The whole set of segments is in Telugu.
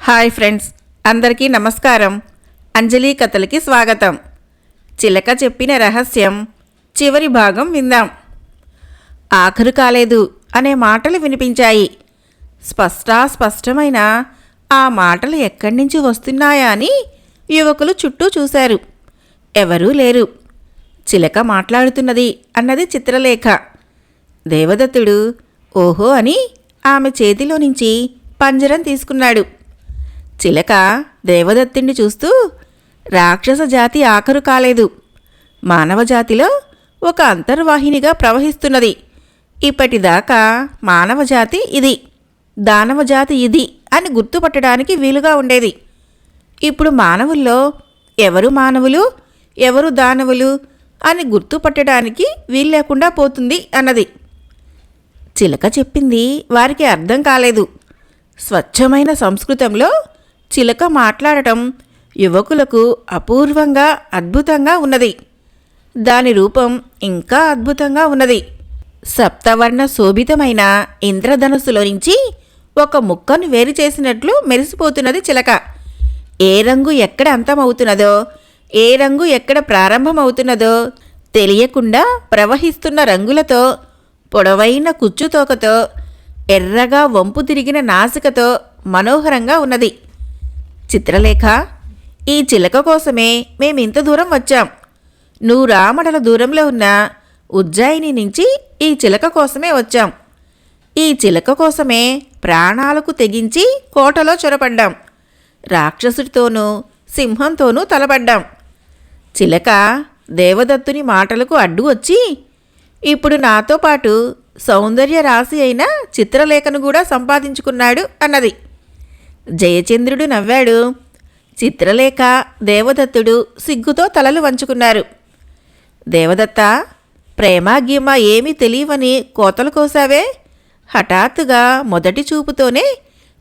హాయ్ ఫ్రెండ్స్, అందరికీ నమస్కారం. అంజలి కథలకి స్వాగతం. చిలక చెప్పిన రహస్యం చివరి భాగం విందాం. ఆఖరు కాలేదు అనే మాటలు వినిపించాయి. స్పష్టమైన ఆ మాటలు ఎక్కడి నుంచి వస్తున్నాయా అని యువకులు చుట్టూ చూశారు. ఎవరూ లేరు. చిలక మాట్లాడుతున్నది అన్నది చిత్రలేఖ. దేవదత్తుడు ఓహో అని ఆమె చేతిలో నుంచి పంజరం తీసుకున్నాడు. చిలక దేవదత్తుణ్ణి చూస్తూ, రాక్షస జాతి ఆఖరు కాలేదు, మానవ జాతిలో ఒక అంతర్వాహినిగా ప్రవహిస్తున్నది. ఇప్పటిదాకా మానవ జాతి ఇది, దానవ జాతి ఇది అని గుర్తుపట్టడానికి వీలుగా ఉండేది. ఇప్పుడు మానవుల్లో ఎవరు మానవులు, ఎవరు దానవులు అని గుర్తుపట్టడానికి వీల్లేకుండా పోతుంది అన్నది. చిలక చెప్పింది వారికి అర్థం కాలేదు. స్వచ్ఛమైన సంస్కృతంలో చిలక మాట్లాడటం యువకులకు అపూర్వంగా అద్భుతంగా ఉన్నది. దాని రూపం ఇంకా అద్భుతంగా ఉన్నది. సప్తవర్ణ శోభితమైన ఇంద్రధనుస్సులో నుంచి ఒక ముక్కను వేరు చేసినట్లు మెరిసిపోతున్నది చిలక. ఏ రంగు ఎక్కడ అంతమవుతున్నదో, ఏ రంగు ఎక్కడ ప్రారంభమవుతున్నదో తెలియకుండా ప్రవహిస్తున్న రంగులతో, పొడవైన కుచ్చుతోకతో, ఎర్రగా వంపు తిరిగిన నాసికతో మనోహరంగా ఉన్నది. చిత్రలేఖ, ఈ చిలక కోసమే మేమింత దూరం వచ్చాం. 100 ఆమడల దూరంలో ఉన్న ఉజ్జయిని నుంచి ఈ చిలక కోసమే వచ్చాం. ఈ చిలక కోసమే ప్రాణాలకు తెగించి కోటలో చొరపడ్డాం. రాక్షసుడితోనూ సింహంతోనూ తలపడ్డాం. చిలక దేవదత్తుని మాటలకు అడ్డు వచ్చి, ఇప్పుడు నాతో పాటు సౌందర్య రాశి అయిన చిత్రలేఖను కూడా సంపాదించుకున్నాడు అన్నది. జయచంద్రుడు నవ్వాడు. చిత్రలేఖ, దేవదత్తుడు సిగ్గుతో తలలు వంచుకున్నారు. దేవదత్త, ప్రేమాగీమ ఏమీ తెలియవని కోతలు కోసావే? హఠాత్తుగా మొదటి చూపుతోనే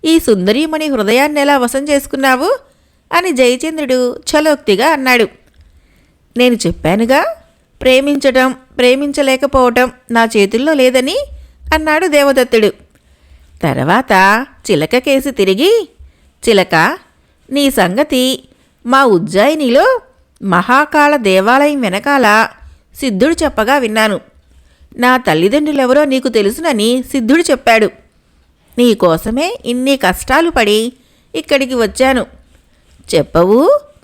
ఈ సుందరీమణి హృదయాన్నెలా వశం చేసుకున్నావు అని జయచంద్రుడు చలోక్తిగా అన్నాడు. నేను చెప్పానుగా, ప్రేమించటం ప్రేమించలేకపోవటం నా చేతుల్లో లేదని అన్నాడు దేవదత్తుడు. తర్వాత చిలక కేసి తిరిగి, చిలక, నీ సంగతి మా ఉజ్జయినిలో మహాకాళ దేవాలయం వెనకాల సిద్ధుడు చెప్పగా విన్నాను. నా తల్లిదండ్రులెవరో నీకు తెలుసునని సిద్ధుడు చెప్పాడు. నీకోసమే ఇన్ని కష్టాలు పడి ఇక్కడికి వచ్చాను. చెప్పవు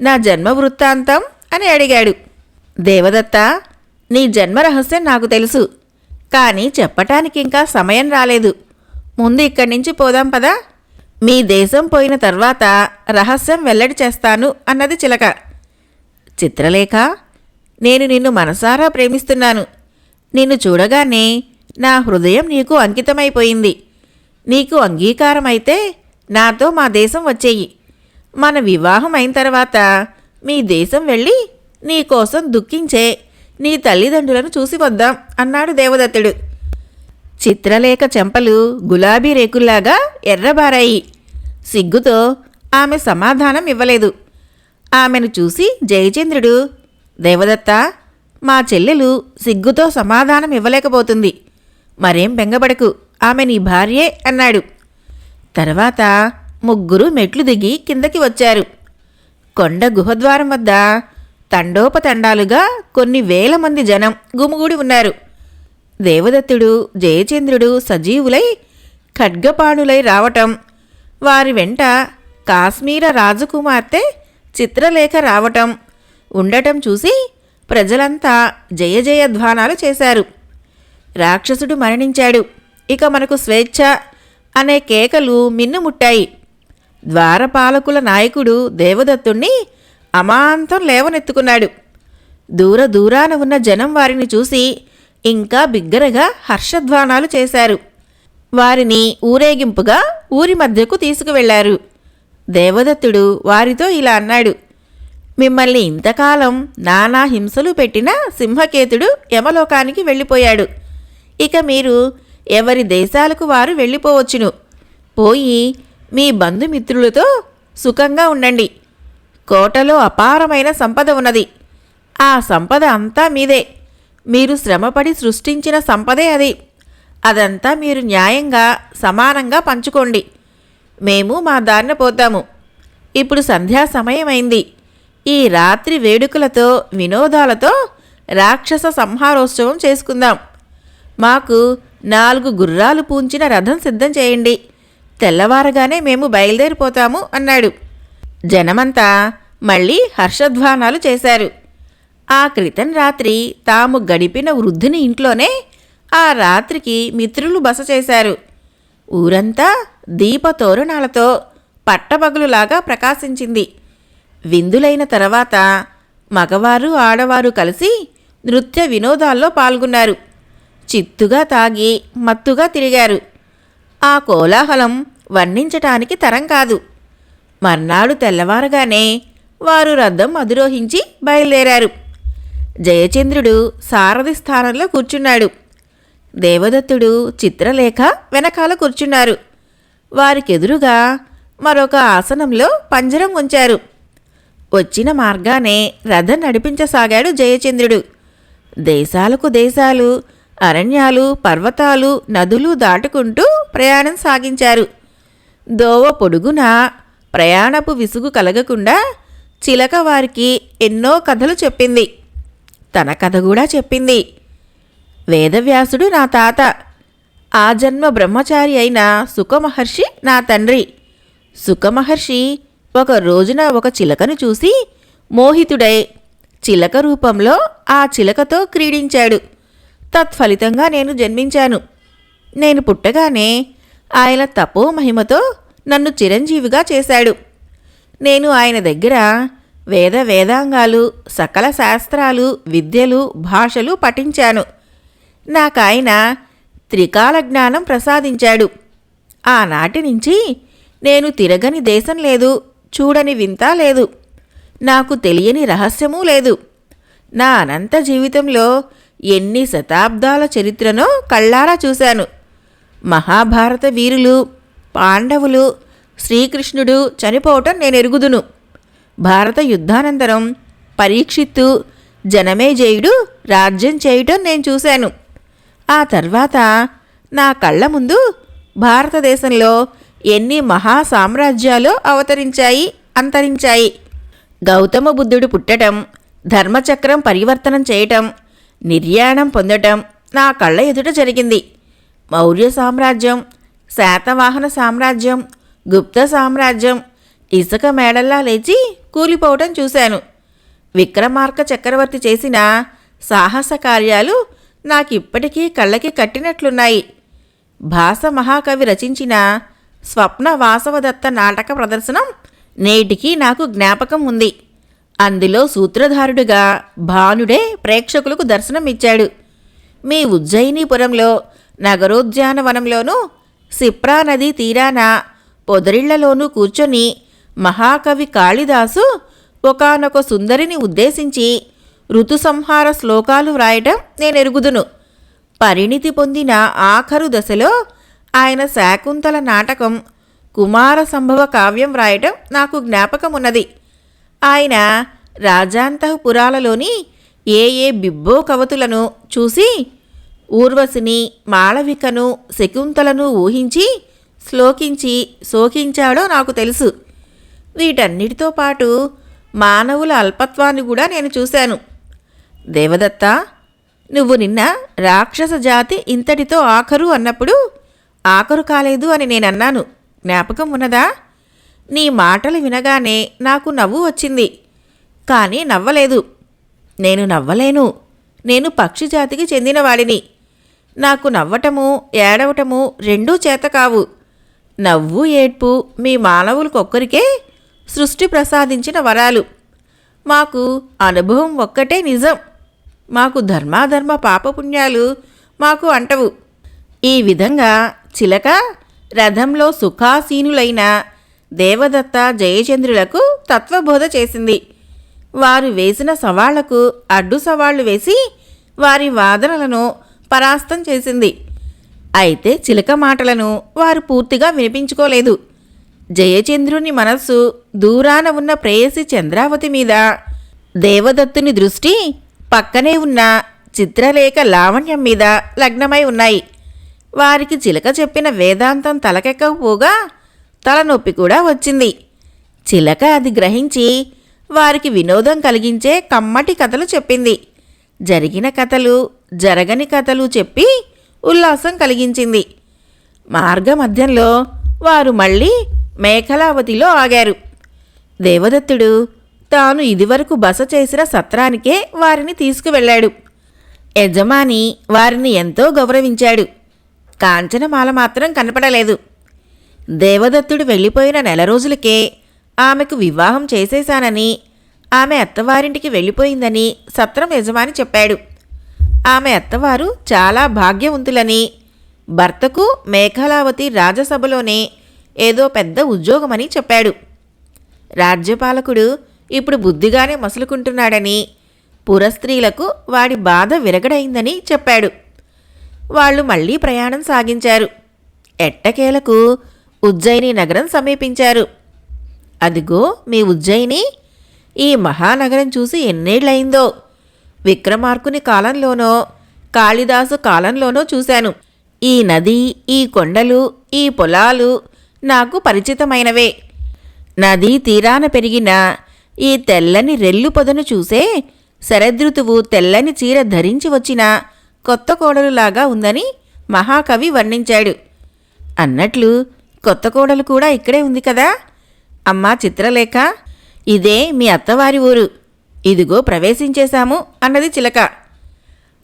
నా జన్మ వృత్తాంతం అని అడిగాడు. దేవదత్త, నీ జన్మ రహస్యం నాకు తెలుసు, కానీ చెప్పటానికి ఇంకా సమయం రాలేదు. ముందు ఇక్కడి నుంచి పోదాం పదా. మీ దేశం పోయిన తర్వాత రహస్యం వెల్లడి చేస్తాను అన్నది చిలక. చిత్రలేఖ, నేను నిన్ను మనసారా ప్రేమిస్తున్నాను. నిన్ను చూడగానే నా హృదయం నీకు అంకితమైపోయింది. నీకు అంగీకారమైతే నాతో మా దేశం వచ్చేయి. మన వివాహం అయిన తర్వాత మీ దేశం వెళ్ళి నీకోసం దుఃఖించే నీ తల్లిదండ్రులను చూసి వద్దాం అన్నాడు దేవదత్తుడు. చిత్రలేఖ చెంపలు గులాబీ రేకుల్లాగా ఎర్రబారాయి. సిగ్గుతో ఆమె సమాధానం ఇవ్వలేదు. ఆమెను చూసి జయచంద్రుడు, దేవదత్త, మా చెల్లెలు సిగ్గుతో సమాధానం ఇవ్వలేకపోతుంది. మరేం బెంగపడకు, ఆమె నీ భార్యే అన్నాడు. తర్వాత ముగ్గురు మెట్లు దిగి కిందకి వచ్చారు. కొండ గుహద్వారం వద్ద తండోపతండాలుగా కొన్ని వేల మంది జనం గుమిగూడి ఉన్నారు. దేవదత్తుడు, జయచంద్రుడు సజీవులై ఖడ్గపాణులై రావటం, వారి వెంట కాశ్మీర రాజకుమార్తె చిత్రలేఖ రావటం ఉండటం చూసి ప్రజలంతా జయ జయధ్వానాలు చేశారు. రాక్షసుడు మరణించాడు, ఇక మనకు స్వేచ్ఛ అనే కేకలు మిన్నుముట్టాయి. ద్వారపాలకుల నాయకుడు దేవదత్తుణ్ణి అమాంతం లేవనెత్తుకున్నాడు. దూరాన ఉన్న జనం వారిని చూసి ఇంకా బిగ్గరగా హర్షధ్వానాలు చేశారు. వారిని ఊరేగింపుగా ఊరి మధ్యకు తీసుకువెళ్లారు. దేవదత్తుడు వారితో ఇలా అన్నాడు. మిమ్మల్ని ఇంతకాలం నానా హింసలు పెట్టిన సింహకేతుడు యమలోకానికి వెళ్ళిపోయాడు. ఇక మీరు ఎవరి దేశాలకు వారు వెళ్ళిపోవచ్చును. పోయి మీ బంధుమిత్రులతో సుఖంగా ఉండండి. కోటలో అపారమైన సంపద ఉన్నది. ఆ సంపద అంతా మీదే. మీరు శ్రమపడి సృష్టించిన సంపదే అది. అదంతా మీరు న్యాయంగా సమానంగా పంచుకోండి. మేము మా దారిన పోతాము. ఇప్పుడు సంధ్యా సమయమైంది. ఈ రాత్రి వేడుకలతో వినోదాలతో రాక్షస సంహారోత్సవం చేసుకుందాం. మాకు 4 గుర్రాలు పూంచిన రథం సిద్ధం చేయండి. తెల్లవారగానే మేము బయలుదేరిపోతాము అన్నాడు. జనమంతా మళ్ళీ హర్షధ్వానాలు చేశారు. ఆ క్రితం రాత్రి తాము గడిపిన వృద్ధుని ఇంట్లోనే ఆ రాత్రికి మిత్రులు బస చేశారు. ఊరంతా దీపతోరణాలతో పట్టపగలులాగా ప్రకాశించింది. విందులైన తర్వాత మగవారు ఆడవారు కలిసి నృత్య వినోదాల్లో పాల్గొన్నారు. చిత్తుగా తాగి మత్తుగా తిరిగారు. ఆ కోలాహలం వర్ణించటానికి తరం కాదు. మర్నాడు తెల్లవారగానే వారు రథం అధిరోహించి బయలుదేరారు. జయచంద్రుడు సారథి స్థానంలో కూర్చున్నాడు. దేవదత్తుడు చిత్రలేఖ వెనకాల కూర్చున్నారు. వారికెదురుగా మరొక ఆసనంలో పంజరం ఉంచారు. వచ్చిన మార్గానే రథం నడిపించసాగాడు జయచంద్రుడు. దేశాలకు దేశాలు, అరణ్యాలు, పర్వతాలు, నదులు దాటుకుంటూ ప్రయాణం సాగించారు. దోవ పొడుగున ప్రయాణపు విసుగు కలగకుండా చిలక వారికి ఎన్నో కథలు చెప్పింది. తన కథ కూడా చెప్పింది. వేదవ్యాసుడు నా తాత, ఆ జన్మ బ్రహ్మచారి అయిన సుఖమహర్షి నా తండ్రి. సుఖమహర్షి ఒక రోజున ఒక చిలకను చూసి మోహితుడై చిలక రూపంలో ఆ చిలకతో క్రీడించాడు. తత్ఫలితంగా నేను జన్మించాను. నేను పుట్టగానే ఆయన తపోమహిమతో నన్ను చిరంజీవిగా చేశాడు. నేను ఆయన దగ్గర వేదాంగాలు, సకల శాస్త్రాలు, విద్యలు, భాషలు పఠించాను. నాకాయన త్రికాల జ్ఞానం ప్రసాదించాడు. ఆనాటి నుంచి నేను తిరగని దేశం లేదు, చూడని వింత లేదు, నాకు తెలియని రహస్యమూ లేదు. నా అనంత జీవితంలో ఎన్ని శతాబ్దాల చరిత్రనో కళ్ళారా చూశాను. మహాభారత వీరులు, పాండవులు, శ్రీకృష్ణుడు చనిపోవటం నేనెరుగుదును. భారత యుద్ధానంతరం పరీక్షిత్తు, జనమేజయుడు రాజ్యం చేయటం నేను చూశాను. ఆ తర్వాత నా కళ్ళ ముందు భారతదేశంలో ఎన్ని మహాసామ్రాజ్యాలు అవతరించాయి, అంతరించాయి. గౌతమ బుద్ధుడు పుట్టటం, ధర్మచక్రం పరివర్తనం చేయటం, నిర్యాణం పొందటం నా కళ్ళ ఎదుట జరిగింది. మౌర్య సామ్రాజ్యం, శాతవాహన సామ్రాజ్యం, గుప్త సామ్రాజ్యం ఇసుక మేడల్లా లేచి కూలిపోవటం చూశాను. విక్రమార్క చక్రవర్తి చేసిన సాహస కార్యాలు నాకిప్పటికీ కళ్ళకి కట్టినట్లున్నాయి. భాస మహాకవి రచించిన స్వప్న వాసవదత్త నాటక ప్రదర్శనం నేటికీ నాకు జ్ఞాపకం ఉంది. అందులో సూత్రధారుడిగా భానుడే ప్రేక్షకులకు దర్శనం ఇచ్చాడు. మీ ఉజ్జయినీపురంలో నగరోద్యానవనంలోనూ, సిప్రా నదీ తీరాన పొదరిళ్లలోనూ కూర్చొని మహాకవి కాళిదాసు ఒకానొక సుందరిని ఉద్దేశించి ఋతుసంహార శ్లోకాలు వ్రాయటం నేనెరుగుదును. పరిణితి పొందిన ఆఖరు దశలో ఆయన శాకుంతల నాటకం కుమార సంభవ కావ్యం వ్రాయటం నాకు జ్ఞాపకమున్నది. ఆయన రాజాంతఃపురాలలోని ఏ బిబ్బో కవతులను చూసి ఊర్వశిని, మాళవికను, శకుంతలను ఊహించి శ్లోకించి శోకించాడో నాకు తెలుసు. వీటన్నిటితో పాటు మానవుల అల్పత్వాన్ని కూడా నేను చూశాను. దేవదత్త, నువ్వు నిన్న రాక్షస జాతి ఇంతటితో ఆఖరు అన్నప్పుడు ఆఖరు కాలేదు అని నేనన్నాను. జ్ఞాపకం ఉన్నదా? నీ మాటలు వినగానే నాకు నవ్వు వచ్చింది, కానీ నవ్వలేదు. నేను నవ్వలేను. నేను పక్షి జాతికి చెందినవాడిని. నాకు నవ్వటము, ఏడవటము రెండూ చేత కావు. నవ్వు, ఏడ్పు మీ మానవులకొక్కరికే సృష్టి ప్రసాదించిన వరాలు. మాకు అనుభవం ఒక్కటే నిజం. మాకు ధర్మాధర్మ పాపపుణ్యాలు మాకు అంటవు. ఈ విధంగా చిలక రథంలో సుఖాసీనులైన దేవదత్త, జయచంద్రులకు తత్వబోధ చేసింది. వారు వేసిన సవాళ్లకు అడ్డు సవాళ్లు వేసి వారి వాదనలను పరాస్తం చేసింది. అయితే చిలక మాటలను వారు పూర్తిగా వినిపించుకోలేదు. జయచంద్రుని మనస్సు దూరాన ఉన్న ప్రేయసి చంద్రావతి మీద, దేవదత్తుని దృష్టి పక్కనే ఉన్న చిత్రలేఖ లావణ్యం మీద లగ్నమై ఉన్నాయి. వారికి చిలక చెప్పిన వేదాంతం తలకెక్కకపోగా తలనొప్పి కూడా వచ్చింది. చిలక అది గ్రహించి వారికి వినోదం కలిగించే కమ్మటి కథలు చెప్పింది. జరిగిన కథలు, జరగని కథలు చెప్పి ఉల్లాసం కలిగించింది. మార్గమధ్యంలో వారు మళ్ళీ మేఖలావతిలో ఆగారు. దేవదత్తుడు తాను ఇదివరకు బస చేసిన సత్రానికే వారిని తీసుకువెళ్ళాడు. యజమాని వారిని ఎంతో గౌరవించాడు. కాంచనమాల మాత్రం కనపడలేదు. దేవదత్తుడు వెళ్ళిపోయిన నెల రోజులకే ఆమెకు వివాహం చేసేశానని, ఆమె అత్తవారింటికి వెళ్ళిపోయిందని సత్రం యజమాని చెప్పాడు. ఆమె అత్తవారు చాలా భాగ్యవంతులని, భర్తకు మేఖలావతి రాజసభలోనే ఏదో పెద్ద ఉద్యోగమని చెప్పాడు. రాజ్యపాలకుడు ఇప్పుడు బుద్ధిగానే మసులుకుంటున్నాడని, పురస్త్రీలకు వాడి బాధ విరగడైందని చెప్పాడు. వాళ్ళు మళ్లీ ప్రయాణం సాగించారు. ఎట్టకేలకు ఉజ్జయిని నగరం సమీపించారు. అదిగో మీ ఉజ్జయిని. ఈ మహానగరం చూసి ఎన్నేళ్లయిందో. విక్రమార్కుని కాలంలోనో కాళిదాసు కాలంలోనో చూశాను. ఈ నది, ఈ కొండలు, ఈ పొలాలు నాకు పరిచితమైనవే. నదీ తీరాన పెరిగిన ఈ తెల్లని రెల్లు పొదను చూసే శరదృతువు తెల్లని చీర ధరించి వచ్చిన కొత్త కోడలులాగా ఉందని మహాకవి వర్ణించాడు. అన్నట్లు కొత్త కోడలు కూడా ఇక్కడే ఉంది కదా. అమ్మా చిత్రలేఖ, ఇదే మీ అత్తవారి ఊరు. ఇదిగో ప్రవేశించేశాము అన్నది చిలక.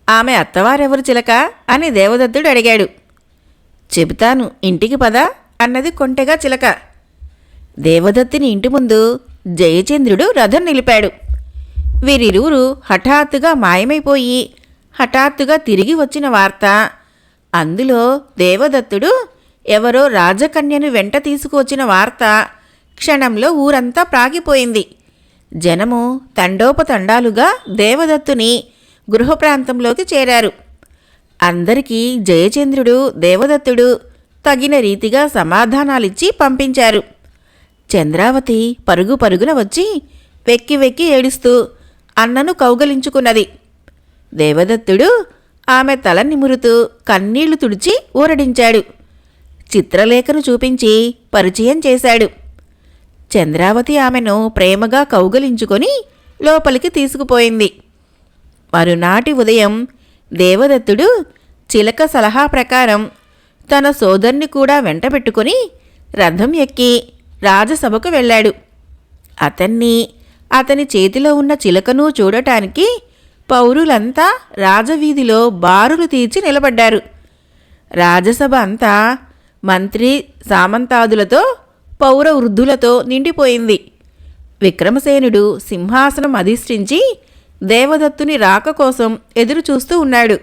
ఆమె అత్తవారెవరు చిలక అని దేవదత్తుడు అడిగాడు. చెబుతాను, ఇంటికి పద అన్నది కొంటెగా చిలక. దేవదత్తుని ఇంటి ముందు జయచంద్రుడు రథం నిలిపాడు. వీరిరువురు హఠాత్తుగా మాయమైపోయి హఠాత్తుగా తిరిగి వచ్చిన వార్త. అందులో దేవదత్తుడు ఎవరో రాజకన్యను వెంట తీసుకువచ్చిన వార్త క్షణంలో ఊరంతా ప్రాగిపోయింది. జనము తండోపతండాలుగా దేవదత్తుని గృహప్రాంతంలోకి చేరారు. అందరికీ జయచంద్రుడు, దేవదత్తుడు తగిన రీతిగా సమాధానాలిచ్చి పంపించారు. చంద్రావతి పరుగు పరుగున వచ్చి వెక్కి వెక్కి ఏడుస్తూ అన్నను కౌగలించుకున్నది. దేవదత్తుడు ఆమె తల నిమురుతూ కన్నీళ్లు తుడిచి ఊరడించాడు. చిత్రలేఖను చూపించి పరిచయం చేశాడు. చంద్రావతి ఆమెను ప్రేమగా కౌగలించుకొని లోపలికి తీసుకుపోయింది. మరునాటి ఉదయం దేవదత్తుడు చిలక సలహా ప్రకారం తన సోదర్ని కూడా వెంటబెట్టుకుని రథం ఎక్కి రాజసభకు వెళ్ళాడు. అతన్ని, అతని చేతిలో ఉన్న చిలకను చూడటానికి పౌరులంతా రాజవీధిలో బారులు తీర్చి నిలబడ్డారు. రాజసభ అంతా మంత్రి సామంతాదులతో, పౌర వృద్ధులతో నిండిపోయింది. విక్రమసేనుడు సింహాసనం అధిష్ఠించి దేవదత్తుని రాక కోసం ఎదురుచూస్తూ ఉన్నాడు.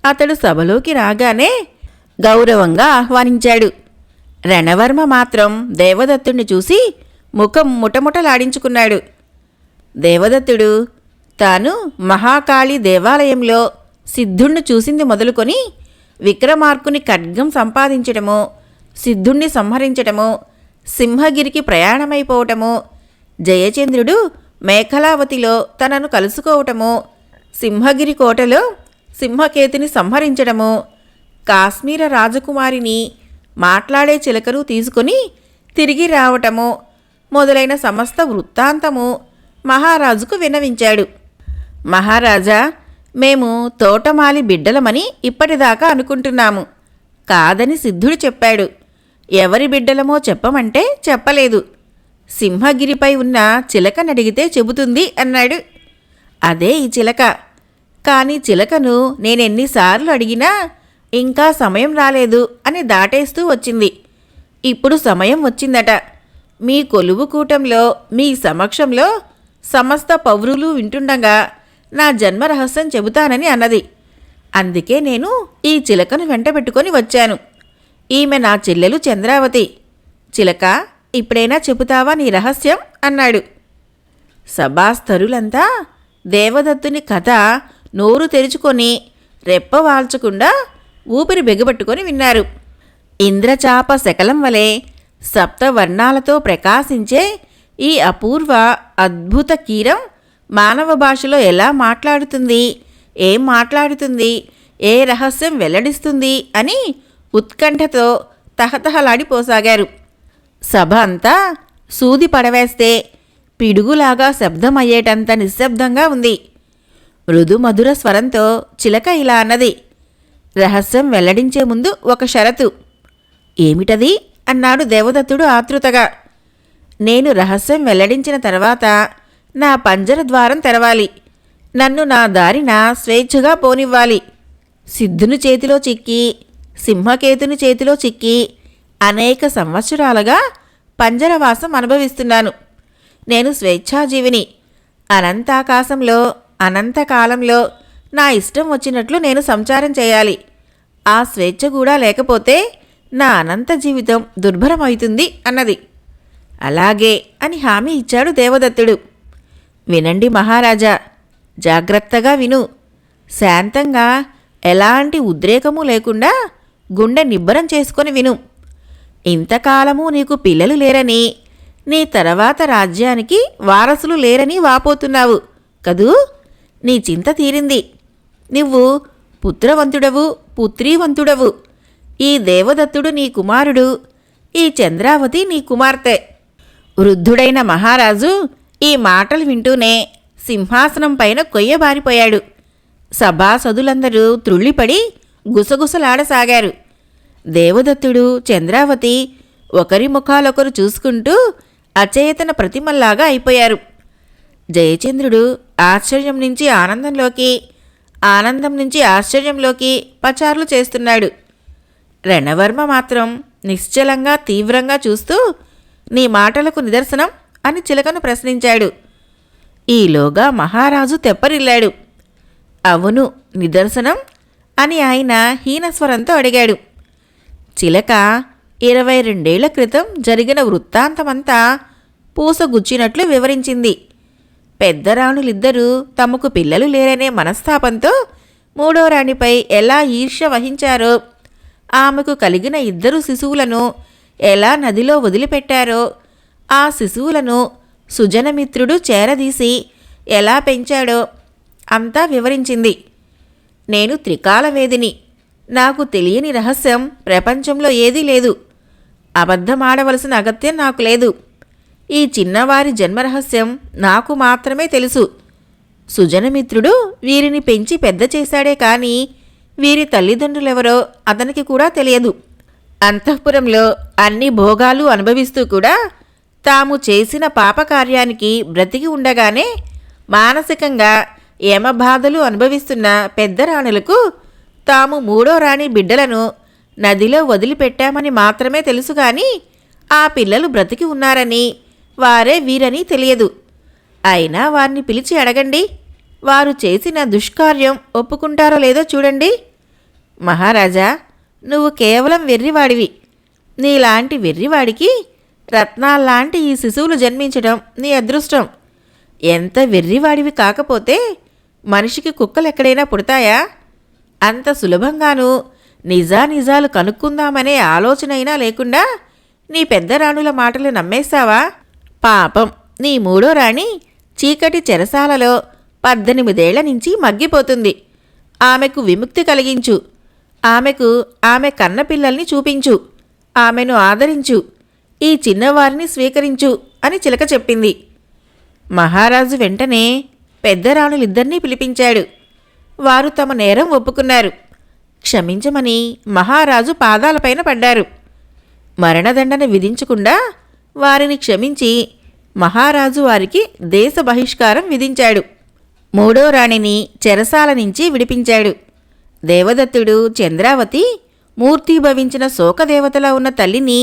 అతడు సభలోకి రాగానే గౌరవంగా ఆహ్వానించాడు. రణవర్మ మాత్రం దేవదత్తుణ్ణి చూసి ముఖం ముటముటలాడించుకున్నాడు. దేవదత్తుడు తాను మహాకాళి దేవాలయంలో సిద్ధుణ్ణి చూసింది మొదలుకొని విక్రమార్కుని ఖడ్గం సంపాదించటము, సిద్ధుణ్ణి సంహరించటము, సింహగిరికి ప్రయాణమైపోవటము, జయచంద్రుడు మేఖలావతిలో తనను కలుసుకోవటము, సింహగిరి కోటలో సింహకేతుని సంహరించడము, కాశ్మీర రాజకుమారిని మాట్లాడే చిలకను తీసుకుని తిరిగి రావటము మొదలైన సమస్త వృత్తాంతము మహారాజుకు విన్నవించాడు. మహారాజా, మేము తోటమాలి బిడ్డలమని ఇప్పటిదాకా అనుకుంటున్నాము. కాదని సిద్ధుడు చెప్పాడు. ఎవరి బిడ్డలమో చెప్పమంటే చెప్పలేదు. సింహగిరిపై ఉన్న చిలకనడిగితే చెబుతుంది అన్నాడు. అదే ఈ చిలక. కానీ చిలకను నేనెన్నిసార్లు అడిగినా ఇంకా సమయం రాలేదు అని దాటేస్తూ వచ్చింది. ఇప్పుడు సమయం వచ్చిందట. మీ కొలువు కూటంలో మీ సమక్షంలో సమస్త పౌరులు వింటుండగా నా జన్మ రహస్యం చెబుతానని అన్నది. అందుకే నేను ఈ చిలకను వెంటబెట్టుకొని వచ్చాను. ఈమె నా చెల్లెలు చంద్రావతి. చిలక, ఇప్పుడైనా చెబుతావా నీ రహస్యం అన్నాడు. సభాస్థరులంతా దేవదత్తుని కథ నోరు తెరుచుకొని రెప్పవాల్చకుండా ఊపిరి బిగబట్టుకొని విన్నారు. ఇంద్రచాప శకలం వలె సప్తవర్ణాలతో ప్రకాశించే ఈ అపూర్వ అద్భుత కీరం మానవ భాషలో ఎలా మాట్లాడుతుంది, ఏం మాట్లాడుతుంది, ఏ రహస్యం వెల్లడిస్తుంది అని ఉత్కంఠతో తహతహలాడిపోసాగారు. సభ అంతా సూది పడవేస్తే పిడుగులాగా శబ్దమయ్యేటంత నిశ్శబ్దంగా ఉంది. మృదుమధుర స్వరంతో చిలక ఇలా అన్నది, రహస్యం వెల్లడించే ముందు ఒక షరతు. ఏమిటది అన్నాడు దేవదత్తుడు ఆతృతగా. నేను రహస్యం వెల్లడించిన తర్వాత నా పంజర ద్వారం తెరవాలి. నన్ను నా దారిన స్వేచ్ఛగా పోనివ్వాలి. సిద్ధుని చేతిలో చిక్కి, సింహకేతుని చేతిలో చిక్కి అనేక సంవత్సరాలుగా పంజరవాసం అనుభవిస్తున్నాను. నేను స్వేచ్ఛాజీవిని. అనంతాకాశంలో అనంతకాలంలో నా ఇష్టం వచ్చినట్లు నేను సంచారం చేయాలి. ఆ స్వేచ్ఛ కూడా లేకపోతే నా అనంత జీవితం దుర్భరమవుతుంది అన్నది. అలాగే అని హామీ ఇచ్చాడు దేవదత్తుడు. వినండి మహారాజా, జాగ్రత్తగా విను. శాంతంగా ఎలాంటి ఉద్రేకము లేకుండా గుండె నిబ్బరం చేసుకొని విను. ఇంతకాలము నీకు పిల్లలు లేరని, నీ తర్వాత రాజ్యానికి వారసులు లేరని వాపోతున్నావు కదూ? నీ చింత తీరింది. నువ్వు పుత్రవంతుడవు, పుత్రీవంతుడవు. ఈ దేవదత్తుడు నీ కుమారుడు, ఈ చంద్రావతి నీ కుమార్తె. వృద్ధుడైన మహారాజు ఈ మాటలు వింటూనే సింహాసనం పైన కొయ్యబారిపోయాడు. సభాసదులందరూ త్రుళ్ళిపడి గుసగుసలాడసాగారు. దేవదత్తుడు, చంద్రావతి ఒకరి ముఖాలొకరు చూసుకుంటూ అచేతన ప్రతిమల్లాగా అయిపోయారు. జయచంద్రుడు ఆశ్చర్యం నుంచి ఆనందంలోకి, ఆనందం నుంచి ఆశ్చర్యంలోకి పచార్లు చేస్తున్నాడు. రణవర్మ మాత్రం నిశ్చలంగా తీవ్రంగా చూస్తూ, నీ మాటలకు నిదర్శనం అని చిలకను ప్రశ్నించాడు. ఈలోగా మహారాజు తెప్పరిల్లాడు. అవును, నిదర్శనం అని ఆయన హీనస్వరంతో అడిగాడు. చిలక 22 క్రితం జరిగిన వృత్తాంతమంతా పూసగుచ్చినట్లు వివరించింది. పెద్దరాణులిద్దరూ తమకు పిల్లలు లేరనే మనస్తాపంతో మూడో రాణిపై ఎలా ఈర్ష్య వహించారో, ఆమెకు కలిగిన 2 శిశువులను ఎలా నదిలో వదిలిపెట్టారో, ఆ శిశువులను సుజనమిత్రుడు చేరదీసి ఎలా పెంచాడో అంతా వివరించింది. నేను త్రికాలవేదిని. నాకు తెలియని రహస్యం ప్రపంచంలో ఏదీ లేదు. అబద్ధమాడవలసిన అగత్యం నాకు లేదు. ఈ చిన్నవారి జన్మరహస్యం నాకు మాత్రమే తెలుసు. సుజనమిత్రుడు వీరిని పెంచి పెద్ద చేశాడే కానీ వీరి తల్లిదండ్రులెవరో అతనికి కూడా తెలియదు. అంతఃపురంలో అన్ని భోగాలు అనుభవిస్తూ కూడా తాము చేసిన పాపకార్యానికి బ్రతికి ఉండగానే మానసికంగా యమబాధలు అనుభవిస్తున్న పెద్దరాణులకు తాము మూడో రాణి బిడ్డలను నదిలో వదిలిపెట్టామని మాత్రమే తెలుసు గాని ఆ పిల్లలు బ్రతికి ఉన్నారని, వారే వీరని తెలియదు. అయినా వారిని పిలిచి అడగండి, వారు చేసిన దుష్కార్యం ఒప్పుకుంటారో లేదో చూడండి. మహారాజా, నువ్వు కేవలం వెర్రివాడివి. నీలాంటి వెర్రివాడికి రత్నాల్లాంటి ఈ శిశువులు జన్మించడం నీ అదృష్టం. ఎంత వెర్రివాడివి కాకపోతే మనిషికి కుక్కలెక్కడైనా పుడతాయా? అంత సులభంగానూ నిజానిజాలు కనుక్కుందామనే ఆలోచనైనా లేకుండా నీ పెద్దరాణుల మాటలు నమ్మేశావా? పాపం, నీ మూడో రాణి చీకటి చెరసాలలో 18 ఏళ్ల నుంచి మగ్గిపోతుంది. ఆమెకు విముక్తి కలిగించు. ఆమెకు ఆమె కన్నపిల్లల్ని చూపించు. ఆమెను ఆదరించు. ఈ చిన్నవారిని స్వీకరించు అని చిలక చెప్పింది. మహారాజు వెంటనే పెద్దరాణులిద్దరినీ పిలిపించాడు. వారు తమ నేరం ఒప్పుకున్నారు. క్షమించమని మహారాజు పాదాలపైన పడ్డారు. మరణదండన విధించకుండా వారిని క్షమించి మహారాజు వారికి దేశ బహిష్కారం విధించాడు. మూడో రాణిని చెరసాల నుంచి విడిపించాడు. దేవదత్తుడు, చంద్రావతి మూర్తీభవించిన శోకదేవతలా ఉన్న తల్లిని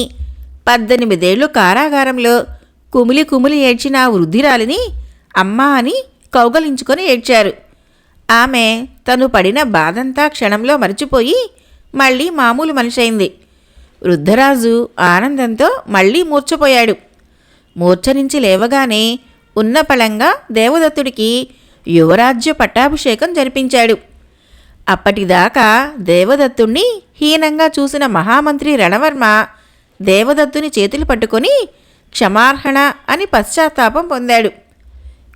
18 ఏళ్లు కారాగారంలో కుమిలి కుమిలి ఏడ్చిన ఆ వృద్ధిరాలిని అమ్మా అని కౌగలించుకొని ఏడ్చారు. ఆమె తను పడిన బాధంతా క్షణంలో మరిచిపోయి మళ్లీ మామూలు మనిషైంది. వృద్ధరాజు ఆనందంతో మళ్లీ మూర్ఛపోయాడు. మూర్ఛ నుంచి లేవగానే ఉన్నపళంగా దేవదత్తుడికి యువరాజ్య పట్టాభిషేకం జరిపించాడు. అప్పటిదాకా దేవదత్తుణ్ణి హీనంగా చూసిన మహామంత్రి రణవర్మ దేవదత్తుని చేతులు పట్టుకొని క్షమార్హణ అని పశ్చాత్తాపం పొందాడు.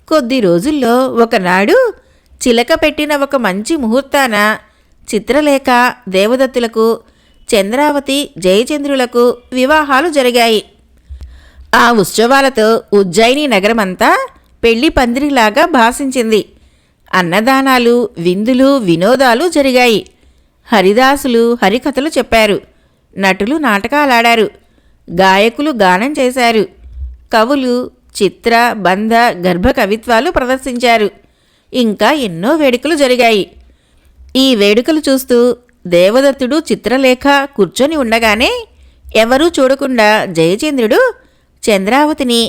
కొద్ది రోజుల్లో ఒకనాడు చిలక పెట్టిన ఒక మంచి ముహూర్తాన చిత్రలేఖ దేవదత్తులకు, చంద్రావతి, జయచంద్రులకు వివాహాలు జరిగాయి. ఆ ఉత్సవాలతో ఉజ్జయిని నగరమంతా పెళ్లి పందిరిలాగా భాసించింది. అన్నదానాలు, విందులు, వినోదాలు జరిగాయి. హరిదాసులు హరికథలు చెప్పారు. నటులు నాటకాలాడారు. గాయకులు గానం చేశారు. కవులు చిత్ర, బంధ, గర్భ కవిత్వాలు ప్రదర్శించారు. ఇంకా ఎన్నో వేడుకలు జరిగాయి. ఈ వేడుకలు చూస్తూ దేవదత్తుడు, చిత్రలేఖ కూర్చొని ఉండగానే ఎవరూ చూడకుండా జయచంద్రుడు చంద్రావతిని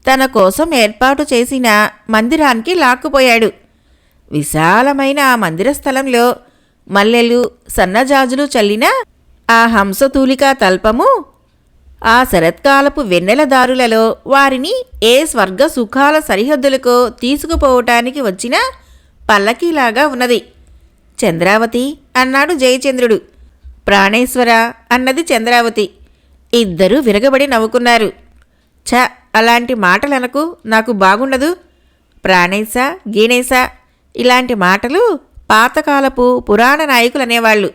తన కోసం ఏర్పాటు చేసిన మందిరానికి లాక్కుపోయాడు. విశాలమైన ఆ మందిర స్థలంలో మల్లెలు, సన్నజాజులు చల్లిన ఆ హంసతూలికా తల్పము ఆ శరత్కాలపు వెన్నెల దారులలో వారిని ఏ స్వర్గ సుఖాల సరిహద్దులకో తీసుకుపోవటానికి వచ్చిన పల్లకీలాగా ఉన్నది. చంద్రావతి అన్నాడు జయచంద్రుడు. ప్రాణేశ్వర అన్నది చంద్రావతి. ఇద్దరూ విరగబడి నవ్వుకున్నారు. ఛ, అలాంటి మాటలనకు, నాకు బాగుండదు. ప్రాణేశ, గీణేశ ఇలాంటి మాటలు పాతకాలపు పురాణ నాయకులనేవాళ్ళు.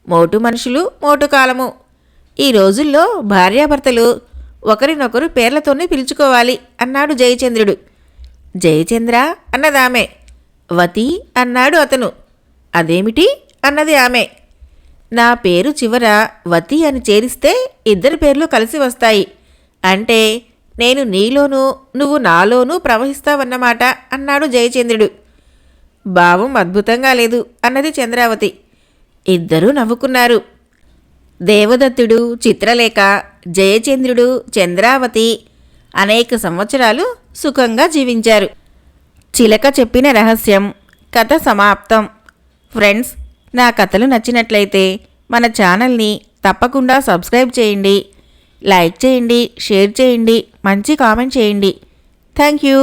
మోటు మనుషులు, మోటు కాలము. ఈ రోజుల్లో భార్యాభర్తలు ఒకరినొకరు పేర్లతోనే పిలుచుకోవాలి అన్నాడు జయచంద్రుడు. జయచంద్ర అన్నదామె. వతి అన్నాడు అతను. అదేమిటి అన్నది ఆమె. నా పేరు చివర వతి అని చేరిస్తే ఇద్దరి పేర్లు కలిసి వస్తాయి. అంటే నేను నీలోనూ నువ్వు నాలోనూ ప్రవహిస్తావన్నమాట అన్నాడు జయచంద్రుడు. భావం అద్భుతంగా లేదు అన్నది చంద్రావతి. ఇద్దరూ నవ్వుకున్నారు. దేవదత్తుడు, చిత్రలేఖ, జయచంద్రుడు, చంద్రావతి అనేక సంవత్సరాలు సుఖంగా జీవించారు. చిలక చెప్పిన రహస్యం కథ సమాప్తం. ఫ్రెండ్స్, నా కథలు నచ్చినట్లయితే మన ఛానల్ని తప్పకుండా సబ్స్క్రైబ్ చేయండి, లైక్ చేయండి, షేర్ చేయండి, మంచి కామెంట్ చేయండి. Thank you.